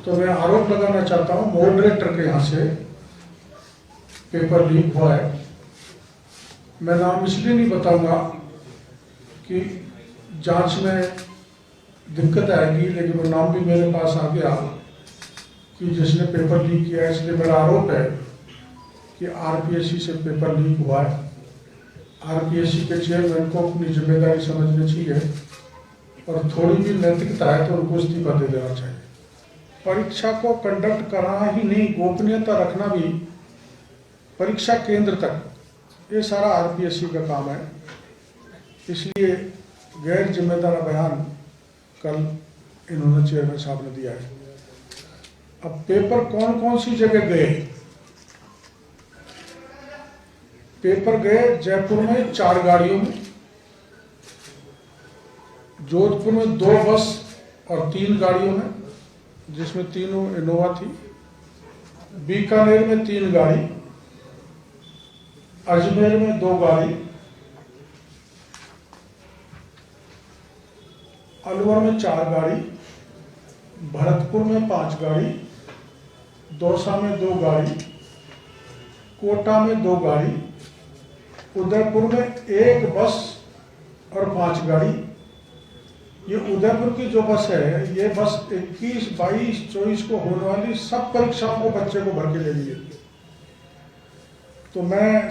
तो मैं आरोप लगाना चाहता हूँ मॉडरेटर के यहाँ से पेपर लीक हुआ है। मैं नाम इसलिए नहीं बताऊंगा कि जांच में दिक्कत आएगी, लेकिन वो नाम भी मेरे पास आ गया कि जिसने पेपर लीक किया है। इसलिए मेरा आरोप है कि आरपीएससी से पेपर लीक हुआ है। आरपीएससी के चेयरमैन को अपनी जिम्मेदारी समझनी चाहिए और थोड़ी भी नैतिकता है तो उनको इस्तीफा दे देना चाहिए। परीक्षा को कंडक्ट कराना ही नहीं, गोपनीयता रखना भी परीक्षा केंद्र तक, ये सारा आरपीएससी का काम है। इसलिए गैर जिम्मेदार बयान कल इन्होंने चेयरमैन साहब ने दिया है। अब पेपर कौन कौन सी जगह गए? पेपर गए जयपुर में 4 गाड़ियों में, जोधपुर में 2 बस और 3 गाड़ियों में, जिसमें तीनों इनोवा थी, बीकानेर में 3 गाड़ी, अजमेर में 2 गाड़ी, अलवर में 4 गाड़ी, भरतपुर में 5 गाड़ी, दौसा में 2 गाड़ी, कोटा में 2 गाड़ी, उदयपुर में 1 बस और 5 गाड़ी। ये उदयपुर की जो बस है, ये बस 21, 22, 24 को होने वाली सब परीक्षाओं को बच्चे को भर के ले लिए। तो मैं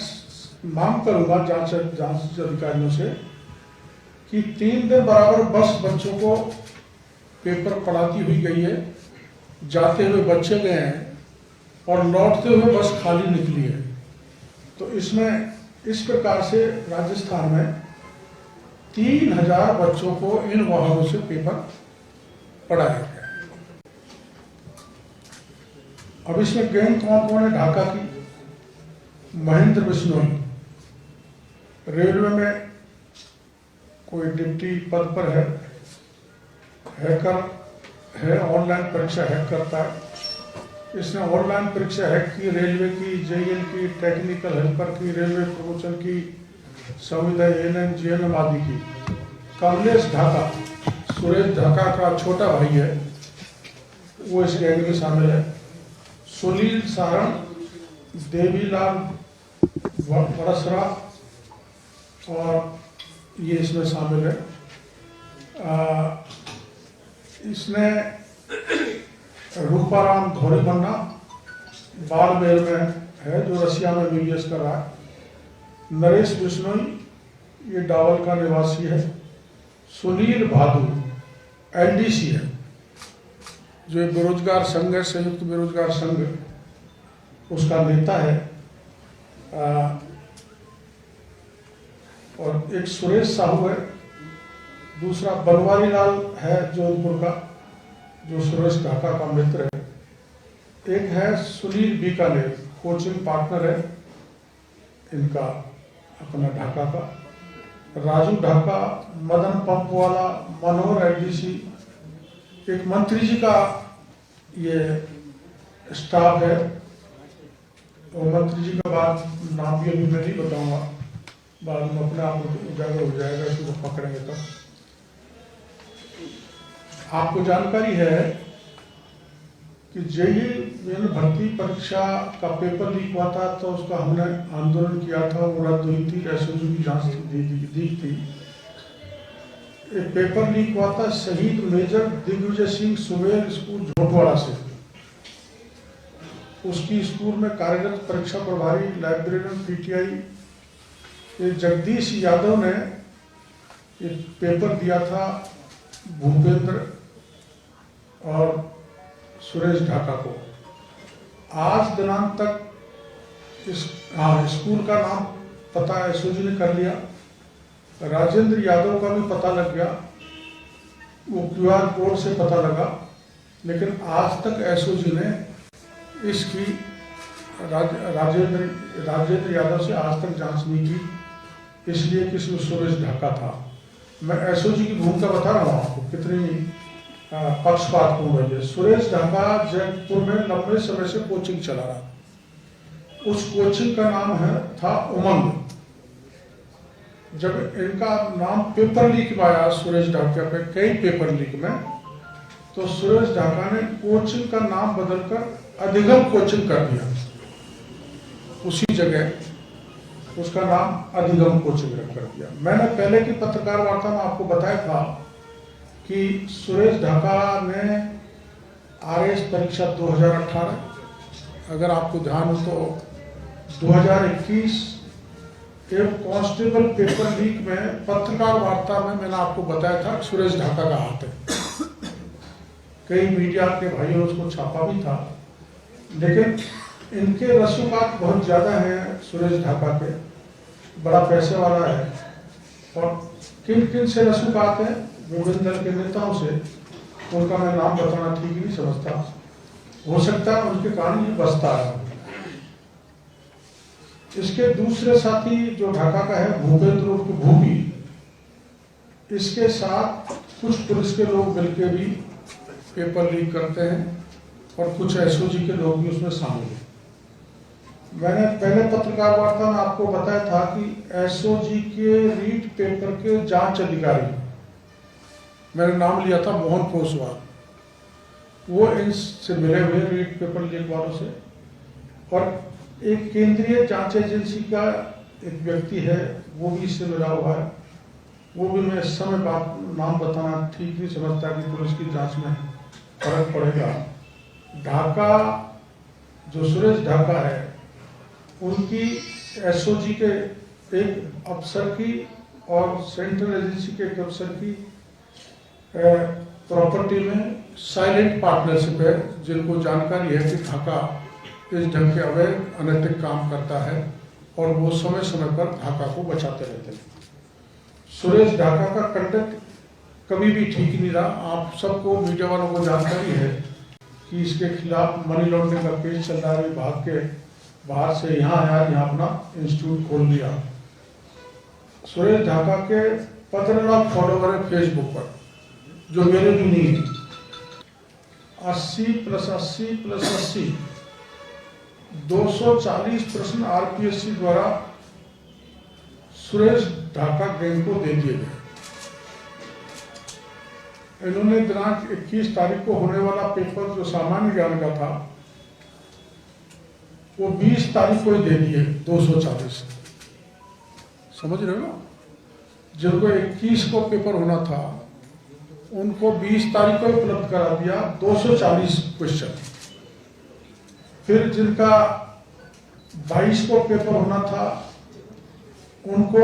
मांग करूंगा जांच अधिकारियों से कि 3 दिन बराबर बस बच्चों को पेपर पढ़ाती हुई गई है, जाते हुए बच्चे गए हैं और लौटते हुए बस खाली निकली है। तो इसमें इस प्रकार से राजस्थान में 3000 बच्चों को इन वाहनों से पेपर पढ़ाया गया। अब इसमें गैंग कौन कौन है? ढाका की महेंद्र बिश्नोई, रेलवे में कोई डिप्टी पद पर है, हैकर है, ऑनलाइन परीक्षा हैक करता है। इसने ऑनलाइन परीक्षा हैक की, रेलवे की, जेईएल की, टेक्निकल हेल्पर की, रेलवे प्रमोशन की, संविदा एएनएम जीएनएम आदि की। कमलेश ढाका, सुरेश ढाका का छोटा भाई है, वो इस गैंग में शामिल है। सुनील सारण, देवीलाल वड़सरा और ये इसमें शामिल है। इसने रूपाराम धोरीबन्ना बाड़मेर में है, जो रसिया में बीबीएस कर रहा है। नरेश बिश्नोई, ये डावल का निवासी है। सुनील भादु एनडीसी है, जो बेरोजगार संघ है, संयुक्त बेरोजगार संघ, उसका नेता है। और एक सुरेश साहू है, दूसरा बनवारी लाल है जोधपुर का, जो सुरेश ढाका का मित्र है। एक है सुनील बीकानेर, कोचिंग पार्टनर है इनका, अपना ढाका का। राजू ढाका, मदन पंपवाला, मनोहर एलडीसी, एक मंत्री जी का ये स्टाफ है। और मंत्री जी का बाद नाम भी अभी मैं नहीं बताऊंगा, बाद में अपने आप उजागर हो जाएगा, इसको पकड़ेंगे तो। आपको जानकारी है कि जेईई भर्ती परीक्षा का पेपर लीक हुआ था, तो उसका हमने आंदोलन किया था, वो रद्द हुई थी, एसओजी की जांच दी थी। एक पेपर लीक हुआ था शहीद मेजर दिग्विजय सिंह सुबेर स्कूल झोटवाड़ा से। उसकी स्कूल में कार्यरत परीक्षा प्रभारी लाइब्रेरियन पीटीआई जगदीश यादव ने एक पेपर दिया था भूपेंद्र और सुरेश ढाका को। आज दिनांक तक स्कूल का नाम पता एसओजी ने कर लिया, राजेंद्र यादव का भी पता लग गया, वो क्यूआर कोड से पता लगा, लेकिन आज तक एसओजी ने इसकी राजेंद्र यादव से आज तक जांच नहीं की, इसलिए कि इसमें सुरेश ढाका था। मैं एसओजी की भूमिका बता रहा हूँ आपको कितनी पक्षपातपूर्ण है। सुरेश ढाका जयपुर में लंबे समय से कोचिंग चला रहा। उस कोचिंग का नाम था उमंग। जब इनका नाम पेपर लीक में आया सुरेश ढाका पे, कई पेपर लीक में, तो सुरेश ढाका ने कोचिंग का नाम बदलकर अधिगम कोचिंग कर दिया। उसी जगह उसका नाम अधिगम कोचिंग कर दिया। मैंने पहले की पत्रकार वार्ता में आपको बताया था कि सुरेश ढाका ने आरएएस परीक्षा 2018, अगर आपको ध्यान हो तो 2021 एक कांस्टेबल पेपर लीक में पत्रकार वार्ता में मैंने आपको बताया था सुरेश ढाका का हाथ है। कई मीडिया के भाइयों ने उसको छापा भी था, लेकिन इनके रसूखात बहुत ज़्यादा हैं। सुरेश ढाका के बड़ा पैसे वाला है, और किन किन से रसूखात हैं, विभिन्न दल के नेताओं से, उनका मैं नाम बताना ठीक नहीं समझता। हो सकता है उनके कारण ये बसता है। इसके दूसरे साथी जो ढाका का है, भूपेंद्र उर्फ भूपी, इसके साथ कुछ पुलिस के लोग मिलकर भी पेपर लीक करते हैं, और कुछ एसओजी के लोग भी उसमें शामिल हैं। मैंने पहले पत्रकार वार्ता में आपको बताया था कि एसओजी के रीट पेपर के जांच अधिकारी, मैंने नाम लिया था मोहन कोसवाल, वो इनसे मिले हुए रीट पेपर लीक वालों से, और एक केंद्रीय जांच एजेंसी का एक व्यक्ति है, वो भी इससे मिला हुआ है। वो भी मैं इस समय बात नाम बताना ठीक नहीं समझता कि पुलिस की जांच में फर्क पड़ेगा। ढाका, जो सुरेश ढाका है, उनकी एसओजी के एक अफसर की और सेंट्रल एजेंसी के एक अफसर की प्रॉपर्टी में साइलेंट पार्टनरशिप है, जिनको जानकारी है कि ढाका इस ढंग के अवैध अनैतिक काम करता है, और वो समय समय पर ढाका को बचाते रहते हैं। सुरेश ढाका का कंडक्ट कभी भी ठीक नहीं रहा। आप सबको, मीडिया वालों को जानकारी है कि इसके खिलाफ मनी लॉन्ड्रिंग का केस चल रहा है। भाग के बाहर से यहाँ आया, यहाँ अपना इंस्टीट्यूट खोल लिया। सुरेश ढाका के 15 लाख फॉलोवर है फेसबुक पर, जो मेरे भी नहीं है। 80 + 80 + 80 240 प्रश्न आरपीएससी द्वारा सुरेश ढाका गैंग को दे दिए गए। इन्होंने दिनांक 21 तारीख को होने वाला पेपर जो सामान्य ज्ञान का था, वो 20 तारीख को ही दे दिए 240। समझ रहे हो ना? जिनको 21 को पेपर होना था, उनको 20 तारीख को उपलब्ध करा दिया 240 क्वेश्चन। फिर जिनका 22 को पेपर होना था, उनको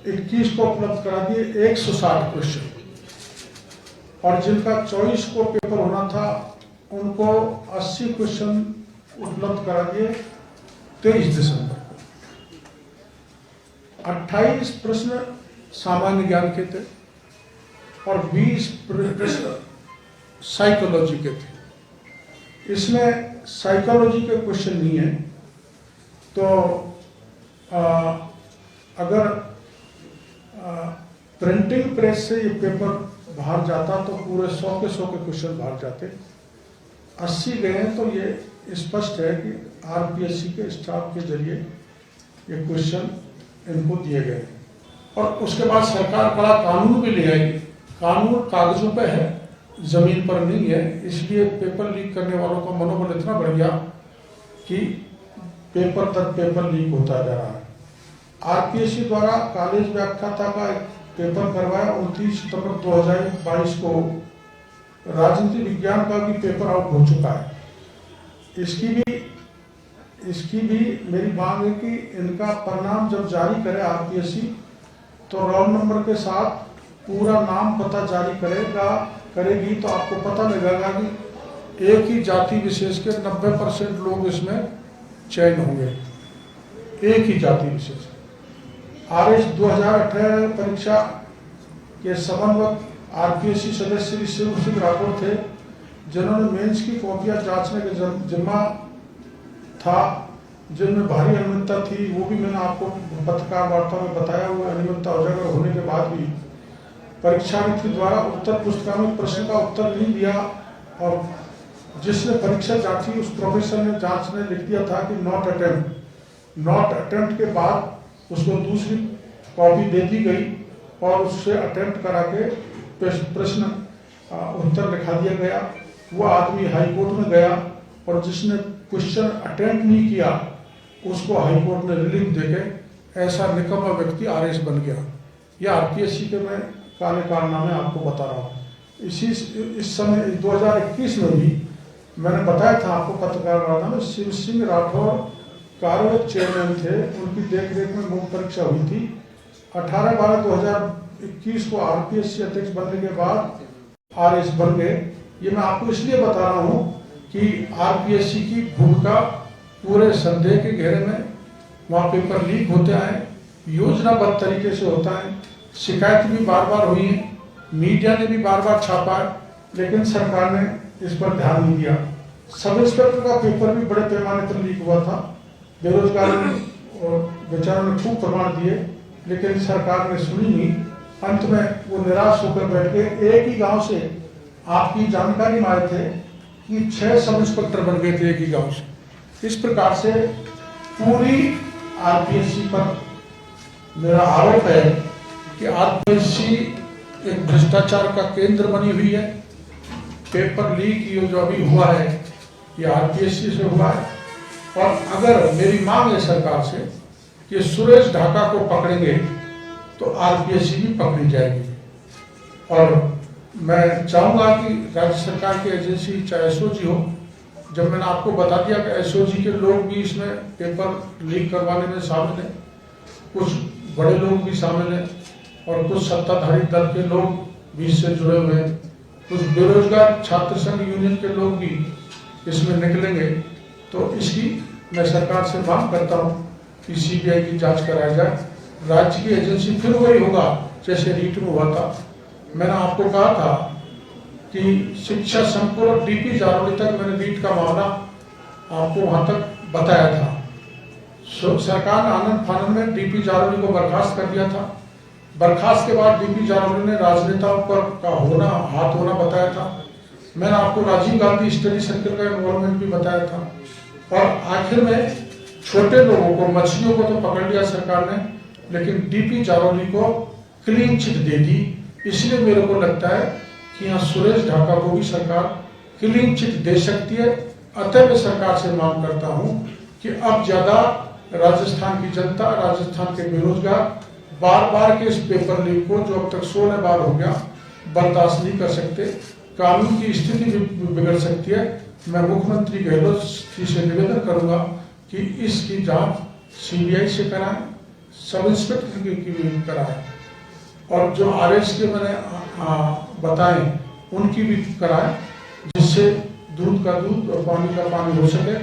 21 को उपलब्ध करा दिए 160 क्वेश्चन, और जिनका 24 को पेपर होना था, उनको 80 क्वेश्चन उपलब्ध करा दिए 23 दिसंबर को। 28 प्रश्न सामान्य ज्ञान के थे, और 20 प्रश्न साइकोलॉजी के थे। इसमें साइकोलॉजी के क्वेश्चन नहीं है, तो अगर प्रिंटिंग प्रेस से ये पेपर बाहर जाता तो पूरे 100 के 100 के क्वेश्चन बाहर जाते। 80 गए हैं, तो ये स्पष्ट है कि आरपीएससी के स्टाफ के जरिए ये क्वेश्चन इनको दिए गए। और उसके बाद सरकार बड़ा कानून भी ले आई। कानून कागजों पे है, जमीन पर नहीं है, इसलिए पेपर लीक करने वालों का मनोबल इतना बढ़ गया कि पेपर तर पेपर लीक होता जा रहा है। आरपीएससी द्वारा कॉलेज व्याख्याता का एक पेपर करवाया 29 सितंबर 2022 को। राजनीति विज्ञान का भी पेपर आउट हो चुका है। इसकी भी मेरी मांग है कि इनका परिणाम जब जारी करे आरपीएससी, तो रोल नंबर के साथ पूरा नाम पता जारी करेगी, तो आपको पता लगेगा कि एक ही जाति विशेष के 90% लोग इसमें चयन होंगे। एक ही जाति विशेष। आरएस 2018 परीक्षा के समन्वयक आरपीएससी सदस्य श्री शिव सिंह राठौर थे, जिन्होंने मेंस की कॉपियां जांचने का जिम्मा था, जिनमें भारी अनियमितता थी। वो भी मैंने आपको पत्रकार वार्ता में बताया। हुआ अनियमितता उजागर होने के बाद भी परीक्षार्थी द्वारा उत्तर पुस्तिका में प्रश्न का उत्तर नहीं दिया, और जिसने परीक्षा जांची उस प्रोफेसर ने जांच ने लिख दिया था कि नॉट अटेम्प्ट के बाद उसको दूसरी कॉपी दे दी गई, और उससे अटेम्प्ट करा के प्रश्न उत्तर लिखा दिया गया। वो आदमी हाई कोर्ट में गया और जिसने क्वेश्चन अटेम्प्ट नहीं किया उसको हाई कोर्ट ने रिलीफ देके ऐसा निकम्मा व्यक्ति आरएस बन गया। यह आरपीएससी के मैं काले कारनामे आपको बता रहा हूँ। इस समय 2021 में भी मैंने बताया था आपको पत्रकार वार्ता में, शिव सिंह राठौर कार्यवाहक चेयरमैन थे, उनकी देखरेख में मुख्य परीक्षा हुई थी। 18/12/2021 को आरपीएससी अध्यक्ष बनने के बाद आरएस बन गए। ये मैं आपको इसलिए बता रहा हूँ कि आरपीएससी की भूमिका पूरे संदेह के घेरे में, वहाँ पेपर लीक होते आए, योजनाबद्ध तरीके से होता है, शिकायत भी बार बार हुई है, मीडिया ने भी बार बार छापा है, लेकिन सरकार ने इस पर ध्यान नहीं दिया। सब इंस्पेक्टर का पेपर भी बड़े पैमाने पर लीक हुआ था। बेरोजगारों और बेचारों ने खूब प्रमाण दिए, लेकिन सरकार ने सुनी नहीं। अंत में वो निराश होकर बैठ गए। एक ही गांव से आपकी जानकारी में आए थे कि 6 सब इंस्पेक्टर बन गए थे एक ही गांव से। इस प्रकार से पूरी आरपीएससी पर मेरा आरोप है कि आरपीएससी एक भ्रष्टाचार का केंद्र बनी हुई है। पेपर लीक ये जो अभी हुआ है ये आरपीएससी से हुआ है। और अगर मेरी मांग है सरकार से कि सुरेश ढाका को पकड़ेंगे तो आरपीएससी भी पकड़ी जाएगी। और मैं चाहूँगा कि राज्य सरकार की एजेंसी चाहे एसओजी हो, जब मैंने आपको बता दिया कि एसओजी के लोग भी इसमें पेपर लीक करवाने में शामिल हैं, कुछ बड़े लोग भी शामिल हैं और कुछ सत्ताधारी दल के लोग भी इससे जुड़े हुए हैं, कुछ बेरोजगार छात्र संघ यूनियन के लोग भी इसमें निकलेंगे, तो इसकी मैं सरकार से मांग करता हूँ कि सीबीआई की जांच कराया जाए। राज्य की एजेंसी फिर वही होगा जैसे रीट में हुआ था। मैंने आपको कहा था कि शिक्षा संकुल डीपी जारौली तक मैंने रीट का मामला आपको वहाँ तक बताया था। सरकार ने आनंद फानंद में डीपी जारौली को बर्खास्त कर दिया था। बर्खास्त के बाद डीपी जारौली ने राजनेताओं पर का हाथ होना बताया था। मैंने आपको राजीव गांधी स्टडी सर्कल का इन्वॉल्वमेंट भी बताया था। और आखिर में छोटे लोगों को, मछलियों को तो पकड़ लिया सरकार ने, लेकिन डीपी जारौली को क्लीन चिट दे दी। इसलिए मेरे को लगता है कि यहाँ सुरेश ढाका को भी सरकार क्लीन चिट दे सकती है। अतः मैं सरकार से मांग करता हूँ कि अब ज्यादा राजस्थान की जनता, राजस्थान के बेरोजगार बार बार के इस पेपर लीक को, जो अब तक 16 बार हो गया, बर्दाश्त नहीं कर सकते। कानून की स्थिति भी बिगड़ सकती है। मैं मुख्यमंत्री गहलोत जी से निवेदन करूंगा कि इसकी जांच सीबीआई से कराएं, सब इंस्पेक्टर की भी कराएं, और जो आरएस के मैंने बताएं उनकी भी कराएं, जिससे दूध का दूध और पानी का पानी हो सके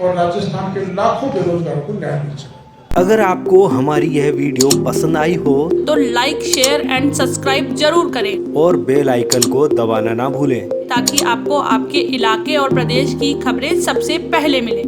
और राजस्थान के लाखों बेरोजगारों को न्याय मिल सके। अगर आपको हमारी यह वीडियो पसंद आई हो तो लाइक, शेयर एंड सब्सक्राइब जरूर करें और बेल आइकन को दबाना ना भूलें, ताकि आपको आपके इलाके और प्रदेश की खबरें सबसे पहले मिले।